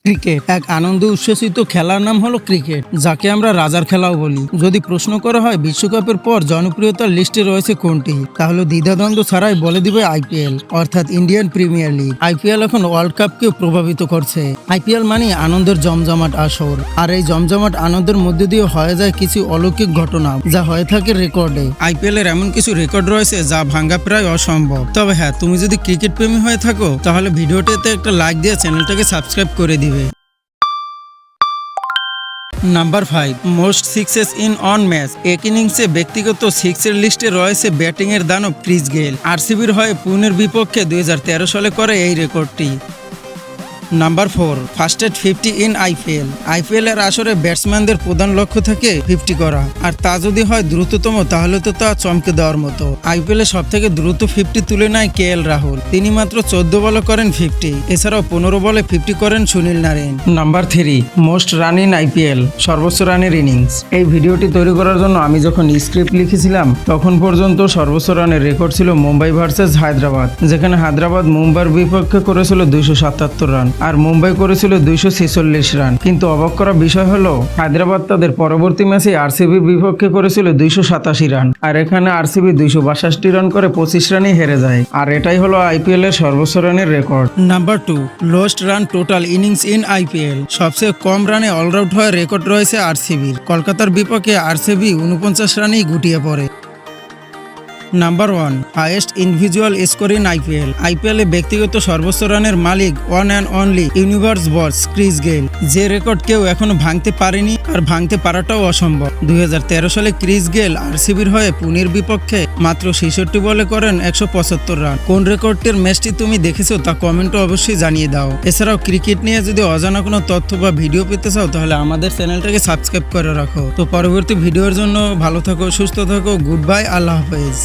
Cricket এক আনন্দ উচ্ছ্বসিত খেলার নাম হলো ক্রিকেট, যাকে আমরা রাজার খেলাও বলি। যদি প্রশ্ন করা হয় বিশ্বকাপের পর জনপ্রিয়তার লিস্টে রয়েছে কোনটি, তাহলে দ্বিধাদ্বন্দ্ব ছাড়াই বলে দিবে আইপিএল, অর্থাৎ ইন্ডিয়ান প্রিমিয়ার লিগ। আইপিএল এখন ওয়ার্ল্ড কাপকেও প্রভাবিত করছে। আইপিএল মানে আনন্দের জমজমাট আসর, আর এই জমজমাট আনন্দের মধ্যে দিয়ে হয়ে যায় কিছু অলৌকিক ঘটনা, যা হয়ে থাকে রেকর্ডে। আইপিএল এর এমন কিছু রেকর্ড রয়েছে যা ভাঙা প্রায় অসম্ভব। তবে হ্যাঁ, তুমি যদি ক্রিকেট প্রেমী হয়ে থাকো তাহলে ভিডিওটিতে একটা লাইক দিয়ে চ্যানেলটাকে সাবস্ক্রাইব করে দিবে। Number 5, most sixes in on match. এক ইনিংসে ব্যক্তিগত সিক্সের লিস্টে রয়েছে ব্যাটিং এর দানব ক্রিস গেইল। আরসিবির হয়ে পুনের বিপক্ষে 2013 সালে করে এই রেকর্ডটি। Number 4, fastest 50 in IPL. IPL এর আসরে ব্যাটসম্যানদের প্রধান লক্ষ্য থাকে 50 করা, আর তা যদি হয় দ্রুততম তাহলে তো তা চমকে দেওয়ার মতো। আইপিএল এ সব থেকে দ্রুত 50 তুলে নেয় কেএল রাহুল, তিনি মাত্র 14 বলে করেন 50। এছাড়াও 15 বলে 50 করেন Sunil Narayan. Number 3, most run in IPL, সর্বোচ্চ রানের ইনিংস। এই ভিডিওটি তৈরি করার জন্য আমি যখন স্ক্রিপ্ট লিখেছিলাম তখন পর্যন্ত সর্বোচ্চ রানের রেকর্ড ছিল মুম্বাই ভার্সেস হায়দ্রাবাদ, যেখানে হায়দ্রাবাদ মুম্বাইয়ের বিপক্ষে করেছিল 277 রান আর মুম্বাই করেছিল 246 রান। কিন্তু অবাক করা বিষয় হলো হায়দ্রাবাদ তাদের পরবর্তী ম্যাচে আরসিবির বিপক্ষে করেছিল 287 রান, আর এখানে আরসিবি 262 রান করে 25 রানে হেরে যায়। আর এটাই হলো আইপিএল এর সর্বোচ্চ রানের record. Number 2, lowest run total innings in IPL. সবচেয়ে কম রানে অলআউট হওয়ার রেকর্ড রয়েছে আরসিবির। কলকাতার বিপক্ষে আরসিবি 49 রানেই গুটিয়ে পড়ে। Number 1, highest individual score in IPL. IPL এ ব্যক্তিগত সর্বোচ্চ রানের মালিক one and only universe boss Chris Gayle, যে রেকর্ড কেউ এখনো ভাঙতে পারেনি, আর ভাঙতে পারাটাও অসম্ভব। 2013 সালে ক্রিস গেইল আরসিবির হয়ে পুনের বিপক্ষে মাত্র 66 বলে করেন 175 রান। কোন রেকর্ডটির ম্যাচটি তুমি দেখেছো তা কমেন্টে অবশ্যই জানিয়ে দাও। এছাড়াও ক্রিকেট নিয়ে যদি অজানা কোনো তথ্য বা ভিডিও পেতে চাও তাহলে আমাদের চ্যানেলটাকে সাবস্ক্রাইব করে রাখো। তো পরবর্তী ভিডিওর জন্য ভালো থাকো, সুস্থ থাকো, গুড বাই, আল্লাহ হাফেজ।